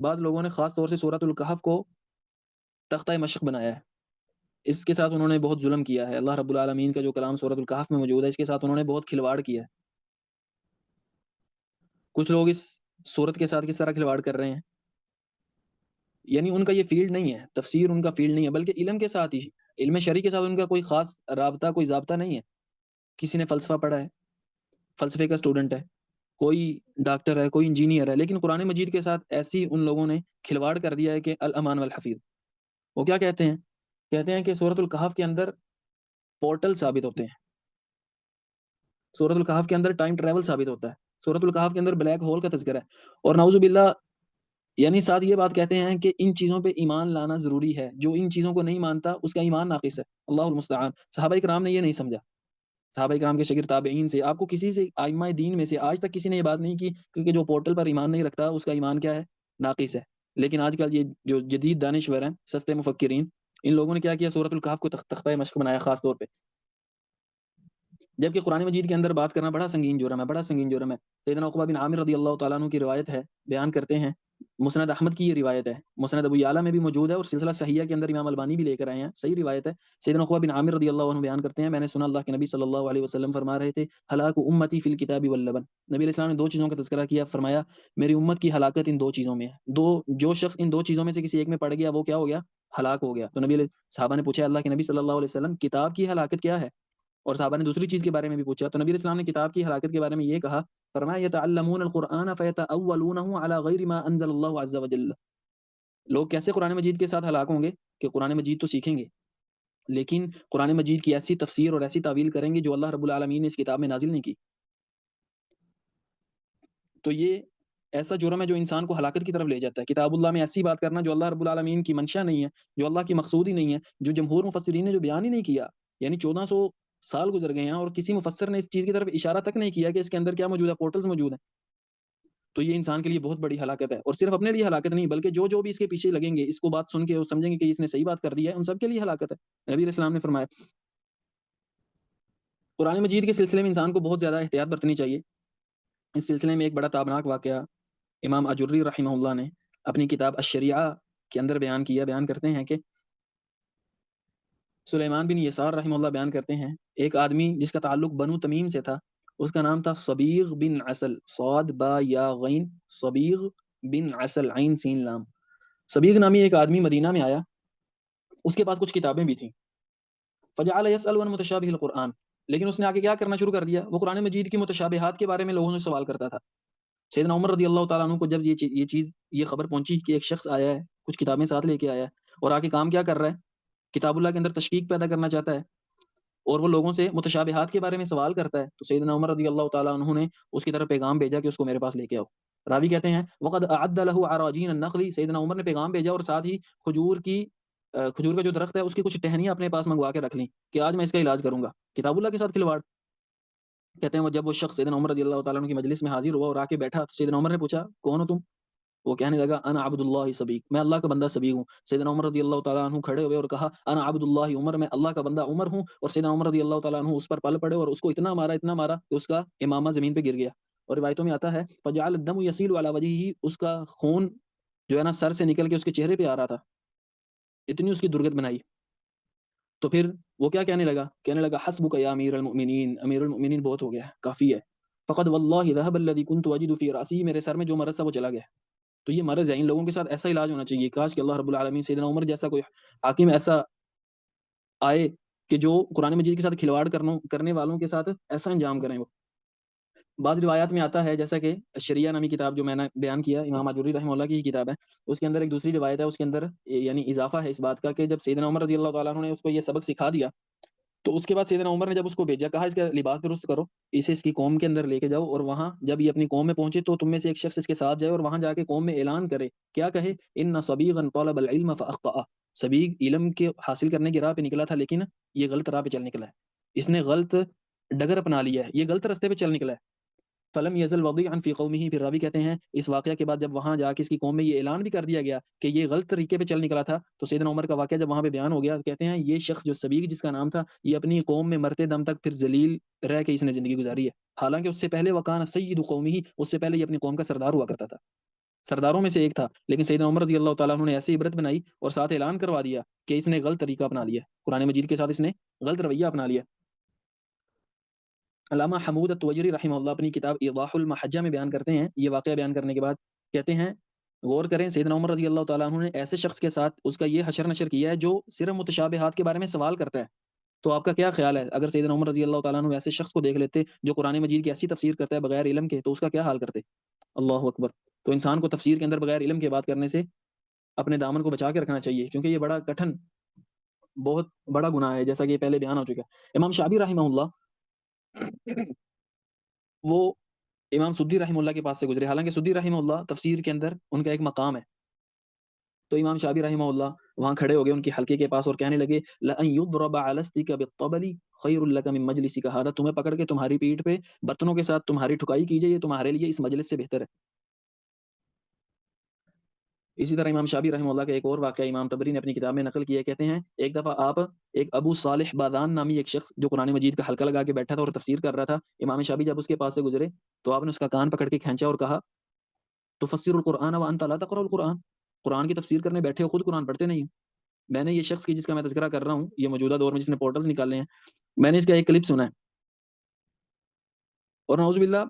بعض لوگوں نے خاص طور سے سورۃ الکہف کو تختہ مشق بنایا ہے، اس کے ساتھ انہوں نے بہت ظلم کیا ہے۔ اللہ رب العالمین کا جو کلام سورۃ الکہف میں موجود ہے اس کے ساتھ انہوں نے بہت کھلواڑ کیا ہے۔ کچھ لوگ اس سورت کے ساتھ کس طرح کھلواڑ کر رہے ہیں، یعنی ان کا یہ فیلڈ نہیں ہے، تفسیر ان کا فیلڈ نہیں ہے، بلکہ علم کے ساتھ ہی، علم شرعی کے ساتھ ان کا کوئی خاص رابطہ، کوئی ضابطہ نہیں ہے۔ کسی نے فلسفہ پڑھا ہے، فلسفے کا اسٹوڈنٹ ہے، کوئی ڈاکٹر ہے، کوئی انجینئر ہے، لیکن قرآن مجید کے ساتھ ایسی ان لوگوں نے کھلواڑ کر دیا ہے کہ الامان والحفیظ۔ وہ کیا کہتے ہیں؟ کہتے ہیں کہ سورۃ الکہف کے اندر پورٹل ثابت ہوتے ہیں، سورۃ الکہف کے اندر ٹائم ٹریول ثابت ہوتا ہے، سورۃ الکہف کے اندر بلیک ہول کا تذکرہ ہے، اور نعوذ باللہ یعنی ساتھ یہ بات کہتے ہیں کہ ان چیزوں پہ ایمان لانا ضروری ہے، جو ان چیزوں کو نہیں مانتا اس کا ایمان ناقص ہے۔ اللہ المستعان۔ صحابہ کرام نے یہ نہیں سمجھا، صحابہ کرام کے شاگرد تابعین سے، آپ کو کسی سے ائمہ دین میں سے آج تک کسی نے یہ بات نہیں کی کہ جو پورٹل پر ایمان نہیں رکھتا اس کا ایمان کیا ہے؟ ناقص ہے۔ لیکن آج کل یہ جو جدید دانشور ہیں، سستے مفکرین، ان لوگوں نے کیا کیا؟ سورۃ الکہف کو تختہ مشق بنایا خاص طور پہ، جبکہ قرآن مجید کے اندر بات کرنا بڑا سنگین جرم ہے، بڑا سنگین جرم ہے۔ سیدنا عقبہ بن عامر رضی اللہ تعالیٰ عنہ کی روایت ہے، بیان کرتے ہیں، مسند احمد کی یہ روایت ہے، مسند ابو یعلا میں بھی موجود ہے، اور سلسلہ صحیحہ کے اندر امام البانی بھی لے کر آئے ہیں، صحیح روایت ہے۔ سیدنا عقبہ بن عامر رضی اللہ عنہ بیان کرتے ہیں، میں نے سنا اللہ کے نبی صلی اللہ علیہ وسلم فرما رہے تھے، ہلاک امتی فی الکتاب واللبن۔ نبی علیہ السلام نے دو چیزوں کا تذکرہ کیا، فرمایا میری امت کی ہلاکت ان دو چیزوں میں ہے، جو شخص ان دو چیزوں میں سے کسی ایک میں پڑ گیا وہ کیا ہو گیا؟ ہلاک ہو گیا۔ تو نبی صحابہ نے پوچھا اللہ کے نبی صلی اللہ علیہ وسلم کتاب کی ہلاکت کیا ہے؟ اور صحابہ نے دوسری چیز کے بارے میں بھی پوچھا، تو نبی علیہ السلام نے کتاب کی ہلاکت کے بارے میں یہ کہا، فرمایا یتعلمون القرآن فیتأولونہ علی غیر ما انزل اللہ عز وجل۔ لوگ کیسے قرآن مجید کے ساتھ ہلاک ہوں گے کہ قرآن مجید تو سیکھیں گے لیکن قرآن مجید کی ایسی تفسیر اور ایسی تعویل کریں گے جو اللہ رب العالمین نے اس کتاب میں نازل نہیں کی۔ تو یہ ایسا جرم ہے جو انسان کو ہلاکت کی طرف لے جاتا ہے، کتاب اللہ میں ایسی بات کرنا جو اللہ رب العالمین کی منشا نہیں ہے، جو اللہ کی مقصود ہی نہیں ہے، جو جمہور مفسرین نے جو بیان ہی نہیں کیا، یعنی 1400 سال گزر گئے ہیں اور کسی مفسر نے اس چیز کی طرف اشارہ تک نہیں کیا کہ اس کے اندر کیا موجود ہے، پورٹلز موجود ہیں۔ تو یہ انسان کے لیے بہت بڑی ہلاکت ہے، اور صرف اپنے لیے ہلاکت نہیں بلکہ جو بھی اس کے پیچھے لگیں گے، اس کو بات سن کے اور سمجھیں گے کہ اس نے صحیح بات کر دی ہے، ان سب کے لیے ہلاکت ہے۔ نبی علیہ السلام نے فرمایا قرآن مجید کے سلسلے میں انسان کو بہت زیادہ احتیاط برتنی چاہیے۔ اس سلسلے میں ایک بڑا تابناک واقعہ امام اجری رحمہ اللہ نے اپنی کتاب الشریعہ کے اندر بیان کیا، بیان کرتے ہیں کہ سلیمان بن یسار رحمہ اللہ بیان کرتے ہیں، ایک آدمی جس کا تعلق بنو تمیم سے تھا، اس کا نام تھا صبیغ بن عسل، صاد با یا غین، صبیغ بن عسل، عین سین لام۔ صبیغ نامی ایک آدمی مدینہ میں آیا، اس کے پاس کچھ کتابیں بھی تھیں، فجعل يسأل عن متشابہ القرآن، لیکن اس نے آگے کیا کرنا شروع کر دیا؟ وہ قرآن مجید کی متشابہات کے بارے میں لوگوں سے سوال کرتا تھا۔ سیدنا عمر رضی اللہ تعالیٰ عنہ کو جب یہ خبر پہنچی کہ ایک شخص آیا ہے، کچھ کتابیں ساتھ لے کے آیا ہے، اور آگے کام کیا کر رہا ہے؟ کتاب اللہ کے اندر تشکیک پیدا کرنا چاہتا ہے، اور وہ لوگوں سے متشابہات کے بارے میں سوال کرتا ہے، تو سیدنا عمر رضی اللہ تعالیٰ عنہ نے اس کی طرف پیغام بھیجا کہ اس کو میرے پاس لے کے آؤ۔ راوی کہتے ہیں وقد اعد له عراجین النخل، سیدنا عمر نے پیغام بھیجا اور ساتھ ہی کھجور کا جو درخت ہے اس کی کچھ ٹہنیاں اپنے پاس منگوا کے رکھ لیں کہ آج میں اس کا علاج کروں گا۔ کتاب اللہ کے ساتھ کھلواڑ۔ کہتے ہیں جب وہ شخص سیدنا عمر رضی اللہ تعالیٰ عنہ کی مجلس میں حاضر ہوا اور آ کے بیٹھا تو سیدنا عمر نے پوچھا کون ہو تم؟ وہ کہنے لگا انا عبد اللہ صبیغ، میں اللہ کا بندہ صبیغ ہوں۔ سیدنا عمر رضی اللہ تعالیٰ عنہ کھڑے ہوئے اور کہا انا عبد اللہ عمر، میں اللہ کا بندہ عمر ہوں، اور سیدنا عمر رضی اللہ تعالیٰ عنہ اس پر پل پڑے اور اس کو اتنا مارا کہ اس کا امامہ زمین پہ گر گیا، اور روایتوں میں آتا ہے فجعل الدم یسیل علی وجهه، اس کا خون جو ہے نا سر سے نکل کے اس کے چہرے پہ آ رہا تھا، اتنی اس کی درگت بنائی۔ تو پھر وہ کیا کہنے لگا حسبک یا امیر المؤمنین، امیر المؤمنین بہت ہو گیا، کافی ہے، فقد واللہ ذهب الذی كنت اجد فی رأسی، میرے سر میں جو مرض تھا وہ چلا گیا۔ تو یہ مرض ہے، ان لوگوں کے ساتھ ایسا علاج ہونا چاہیے۔ کاش کہ اللہ رب العالمین سیدنا عمر جیسا کوئی حاکم ایسا آئے کہ جو قرآن مجید کے ساتھ کھلواڑ کرنے والوں کے ساتھ ایسا انجام کریں۔ وہ بعض روایات میں آتا ہے، جیسا کہ شریعہ نامی کتاب جو میں نے بیان کیا، امام اجوری رحمہ اللہ کی ہی کتاب ہے، اس کے اندر ایک دوسری روایت ہے، اس کے اندر یعنی اضافہ ہے اس بات کا کہ جب سیدنا عمر رضی اللہ تعالیٰ عنہ نے اس کو یہ سبق سکھا دیا تو اس کے بعد سیدنا عمر نے جب اس کو بھیجا، کہا اس کا لباس درست کرو، اسے اس کی قوم کے اندر لے کے جاؤ، اور وہاں جب یہ اپنی قوم میں پہنچے تو تم میں سے ایک شخص اس کے ساتھ جائے اور وہاں جا کے قوم میں اعلان کرے، کیا کہے؟ ان صبیغا طلب العلم فاخطأ، صبیغ علم کے حاصل کرنے کی راہ پہ نکلا تھا لیکن یہ غلط راہ پہ چل نکلا ہے، اس نے غلط ڈگر اپنا لیا ہے، یہ غلط راستے پہ چل نکلا ہے۔ فلم یزل وضیعا فی قومہ، پھر راوی کہتے ہیں اس واقعہ کے بعد جب وہاں جا کے اس کی قوم میں یہ اعلان بھی کر دیا گیا کہ یہ غلط طریقے پہ چل نکلا تھا، تو سیدنا عمر کا واقعہ جب وہاں پہ بیان ہو گیا، کہتے ہیں یہ شخص جو صبیغ جس کا نام تھا، یہ اپنی قوم میں مرتے دم تک پھر ذلیل رہ کے اس نے زندگی گزاری ہے، حالانکہ اس سے پہلے وکان سید قومہ، اس سے پہلے یہ اپنی قوم کا سردار ہوا کرتا تھا۔ سرداروں میں سے ایک تھا، لیکن سیدنا عمر رضی اللہ تعالیٰ عنہ نے ایسی عبرت بنائی اور ساتھ اعلان کروا دیا کہ اس نے غلط طریقہ اپنا لیا، قرآن مجید کے ساتھ اس نے غلط رویہ اپنا لیا۔ علامہ حمود التوجری رحمہ اللہ اپنی کتاب ایضاح المحجہ میں بیان کرتے ہیں، یہ واقعہ بیان کرنے کے بعد کہتے ہیں غور کریں، سیدنا عمر رضی اللہ تعالیٰ عنہ نے ایسے شخص کے ساتھ اس کا یہ حشر نشر کیا ہے جو صرف متشابہات کے بارے میں سوال کرتا ہے، تو آپ کا کیا خیال ہے اگر سیدنا عمر رضی اللہ تعالیٰ عنہ ایسے شخص کو دیکھ لیتے جو قرآن مجید کی ایسی تفسیر کرتا ہے بغیر علم کے، تو اس کا کیا حال کرتے؟ اللہ اکبر۔ تو انسان کو تفسیر کے اندر بغیر علم کے بات کرنے سے اپنے دامن کو بچا کے رکھنا چاہیے، کیونکہ یہ بڑا کٹھن، بہت بڑا گناہ ہے، جیسا کہ یہ پہلے بیان ہو چکا ہے۔ امام شعبی رحمہ اللہ وہ امام سدی رحمہ اللہ کے پاس سے گزرے، حالانکہ سدی رحمہ اللہ تفسیر کے اندر ان کا ایک مقام ہے، تو امام شعبی رحمہ اللہ وہاں کھڑے ہو گئے ان کی حلقے کے پاس اور کہنے لگے لَأَن يُضْرَبَ عَلَى اسْتِكَ بِالطَّبَلِ خَيْرٌ لَكَ مِن مَجْلِسِكَ هَذَا، تمہیں پکڑ کے تمہاری پیٹھ پہ برتنوں کے ساتھ تمہاری ٹھکائی کی جائے، یہ تمہارے لیے اس مجلس سے بہتر ہے۔ اسی طرح امام شعبی رحمہ اللہ کا ایک اور واقعہ امام طبری نے اپنی کتاب میں نقل کیا ہے، کہتے ہیں ایک دفعہ آپ ایک ابو صالح بادان نامی ایک شخص جو قرآن مجید کا حلقہ لگا کے بیٹھا تھا اور تفسیر کر رہا تھا، امام شعبی جب اس کے پاس سے گزرے تو آپ نے اس کا کان پکڑ کے کھینچا اور کہا تفسر القرآن وانت لا تقرأ القرآن، قرآن کی تفسیر کرنے بیٹھے ہو، خود قرآن پڑھتے نہیں ہو۔ میں نے یہ شخص کی جس کا میں تذکرہ کر رہا ہوں، یہ موجودہ دور میں جس نے پورٹلز نکالے ہیں، میں نے اس کا ایک کلپ سنا ہے اور نعوذ باللہ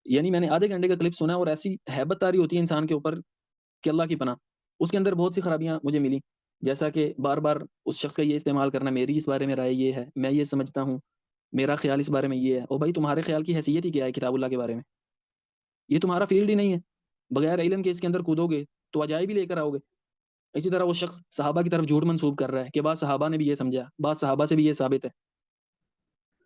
یعنی میں نے آدھے گھنٹے کا کلپ سنا اور ایسی ہیبت طاری ہوتی ہے انسان کے اوپر کہ اللہ کی پناہ۔ اس کے اندر بہت سی خرابیاں مجھے ملی، جیسا کہ بار بار اس شخص کا یہ استعمال کرنا، میری اس بارے میں رائے یہ ہے، میں یہ سمجھتا ہوں، میرا خیال اس بارے میں یہ ہے۔ او بھائی تمہارے خیال کی حیثیت ہی کیا ہے کتاب اللہ کے بارے میں؟ یہ تمہارا فیلڈ ہی نہیں ہے، بغیر علم کے اس کے اندر کودو گے تو عجائب بھی لے کر آؤ گے۔ اسی طرح وہ شخص صحابہ کی طرف جھوٹ منسوب کر رہا ہے کہ بعض صحابہ نے بھی یہ سمجھا، بعض صحابہ سے بھی یہ ثابت ہے۔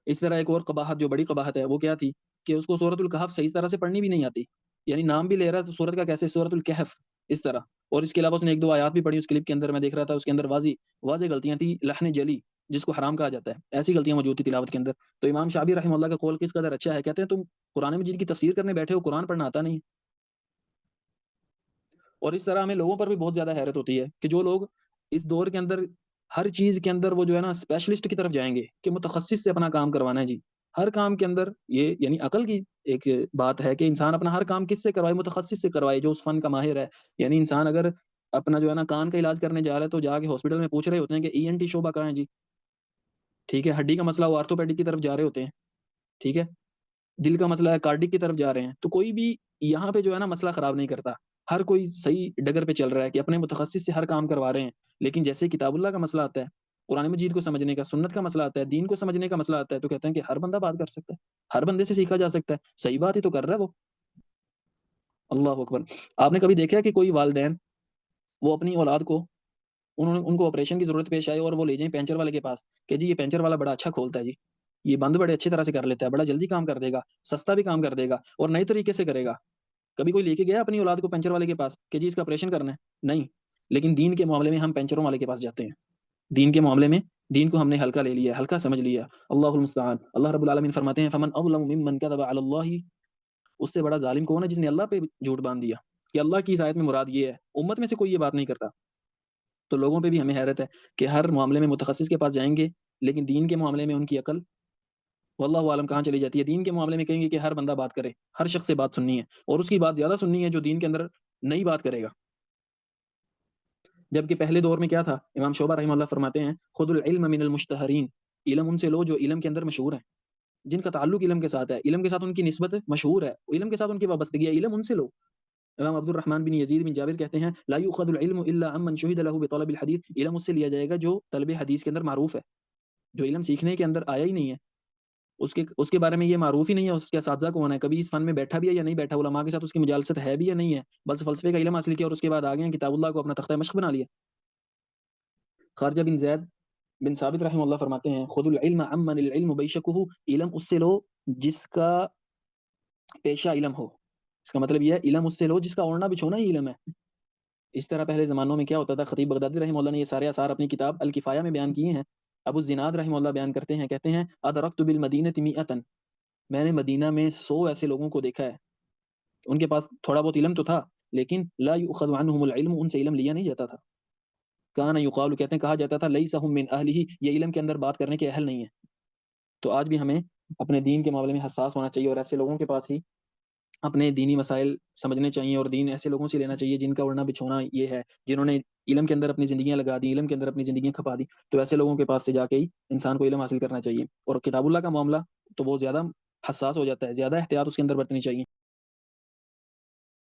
اس طرح ایک اور قباحت جو بڑی قباحت ہے وہ کیا تھی کہ اس کو سورۃ الکہف صحیح طرح سے پڑھنی بھی نہیں آتی، یعنی نام بھی لے رہا ہے تو سورت کا کیسے، سورۃ الکہف اس طرح، اور اس کے علاوہ اس نے ایک دو آیات بھی پڑھی اس کلپ کے اندر، میں دیکھ رہا تھا اس کے اندر واضح واضح غلطیاں تھیں، لحن جلی جس کو حرام کہا جاتا ہے، ایسی غلطیاں موجود تھی تلاوت کے اندر۔ تو امام شعبی رحمہ اللہ کا قول کس قدر اچھا ہے، کہتے ہیں تم قرآن مجید کی تفسیر کرنے بیٹھے ہو، قرآن پڑھنا آتا نہیں۔ اور اس طرح ہمیں لوگوں پر بھی بہت زیادہ حیرت ہوتی ہے کہ جو لوگ اس دور کے اندر ہر چیز کے اندر وہ جو ہے نا اسپیشلسٹ کی طرف جائیں گے کہ متخصص سے اپنا کام کروانا ہے جی، ہر کام کے اندر یہ یعنی عقل کی ایک بات ہے کہ انسان اپنا ہر کام کس سے کروائے، متخصص سے کروائے جو اس فن کا ماہر ہے۔ یعنی انسان اگر اپنا جو ہے نا کان کا علاج کرنے جا رہا ہے تو جا کے ہاسپٹل میں پوچھ رہے ہوتے ہیں کہ ای این ٹی شعبہ کہاں ہے جی، ٹھیک ہے، ہڈی کا مسئلہ وہ آرتھوپیڈک کی طرف جا رہے ہوتے ہیں، ٹھیک ہے، دل کا مسئلہ ہے کارڈک کی طرف جا رہے ہیں۔ تو کوئی بھی یہاں پہ جو ہے نا مسئلہ خراب نہیں کرتا، ہر کوئی صحیح ڈگر پہ چل رہا ہے کہ اپنے متخصص سے ہر کام کروا رہے ہیں۔ لیکن جیسے کتاب اللہ کا مسئلہ آتا ہے، قرآن مجید کو سمجھنے کا، سنت کا مسئلہ آتا ہے، دین کو سمجھنے کا مسئلہ آتا ہے، تو کہتے ہیں کہ ہر بندہ بات کر سکتا ہے، ہر بندے سے سیکھا جا سکتا ہے، صحیح بات ہی تو کر رہا ہے وہ۔ اللہ اکبر۔ آپ نے کبھی دیکھا ہے کہ کوئی والدین وہ اپنی اولاد کو ان کو آپریشن کی ضرورت پیش آئے اور وہ لے جائیں پینچر والے کے پاس کہ جی یہ پینچر والا بڑا اچھا کھولتا ہے جی، یہ بند بڑے اچھی طرح سے کر لیتا ہے، بڑا جلدی کام کر دے گا، سستا بھی کام کر دے گا اور نئے طریقے سے کرے گا۔ کبھی کوئی لے کے گیا اپنی اولاد کو پینچر والے کے پاس کہ جی اس کا آپریشن کرنا ہے؟ نہیں۔ لیکن دین کے معاملے میں ہم پینچروں والے کے پاس جاتے ہیں، دین کے معاملے میں دین کو ہم نے ہلکا لے لیا، ہلکا سمجھ لیا۔ اللہ المستعان۔ اللہ رب العالمین فرماتے ہیں فمن اظلم ممن کذب علی اللہ، اس سے بڑا ظالم کون ہے جس نے اللہ پہ جھوٹ باندھ دیا، کہ اللہ کی اس آیت میں مراد یہ ہے، امت میں سے کوئی یہ بات نہیں کرتا۔ تو لوگوں پہ بھی ہمیں حیرت ہے کہ ہر معاملے میں متخصص کے پاس جائیں گے، لیکن دین کے معاملے میں ان کی عقل واللہ عالم کہاں چلی جاتی ہے۔ دین کے معاملے میں کہیں گے کہ ہر بندہ بات کرے، ہر شخص سے بات سننی ہے، اور اس کی بات زیادہ سننی ہے جو دین کے اندر نئی بات کرے گا۔ جبکہ پہلے دور میں کیا تھا، امام شعبہ رحمہ اللہ فرماتے ہیں خذ العلم من المشتہرین، علم ان سے لو جو علم کے اندر مشہور ہیں، جن کا تعلق علم کے ساتھ ہے، علم کے ساتھ ان کی نسبت مشہور ہے، علم کے ساتھ ان کی وابستگی ہے، علم ان سے لو۔ امام عبد الرحمن بن یزید بن جابر کہتے ہیں لا یؤخذ العلم الا عمن شہد له بطلب الحدیث، علم اس سے لیا جائے گا جو طلب حدیث کے اندر معروف ہے، جو علم سیکھنے کے اندر آیا ہی نہیں ہے، اس کے بارے میں یہ معروف ہی نہیں ہے اس کے اساتذہ کون ہے، کبھی اس فن میں بیٹھا بھی ہے یا نہیں بیٹھا، علماء کے ساتھ اس کی مجالست ہے بھی یا نہیں ہے، بس فلسفے کا علم حاصل کیا اور اس کے بعد آگے کتاب اللہ کو اپنا تختہ مشق بنا لیا۔ خارجہ بن زید بن ثابت رحمہ اللہ فرماتے ہیں خذ العلم عمن العلم بیشکہ، علم اس سے لو جس کا پیشہ علم ہو، اس کا مطلب یہ ہے علم اس سے لو جس کا اوڑھنا بچھونا ہی علم ہے۔ اس طرح پہلے زمانوں میں کیا ہوتا تھا، خطیب بغدادی رحمہ اللہ نے یہ سارے آثار اپنی کتاب الکفایہ میں بیان کیے ہیں۔ ابو الزناد رحمہ اللہ بیان کرتے ہیں، کہتے ہیں ادرکت بالمدینہ مئۃ، میں نے مدینہ میں 100 ایسے لوگوں کو دیکھا ہے، ان کے پاس تھوڑا بہت علم تو تھا لیکن لا یؤخذ عنہم العلم، ان سے علم لیا نہیں جاتا تھا۔ کان یقال، کہتے ہیں کہا جاتا تھا لیس هم من اہلہ، یہ علم کے اندر بات کرنے کے اہل نہیں ہے۔ تو آج بھی ہمیں اپنے دین کے معاملے میں حساس ہونا چاہیے اور ایسے لوگوں کے پاس ہی اپنے دینی مسائل سمجھنے چاہیے، اور دین ایسے لوگوں سے لینا چاہیے جن کا اڑنا بچھونا یہ ہے، جنہوں نے علم کے اندر اپنی زندگیاں لگا دی، علم کے اندر اپنی زندگیاں کھپا دی، تو ایسے لوگوں کے پاس سے جا کے ہی انسان کو علم حاصل کرنا چاہیے۔ اور کتاب اللہ کا معاملہ تو وہ زیادہ حساس ہو جاتا ہے، زیادہ احتیاط اس کے اندر برتنی چاہیے۔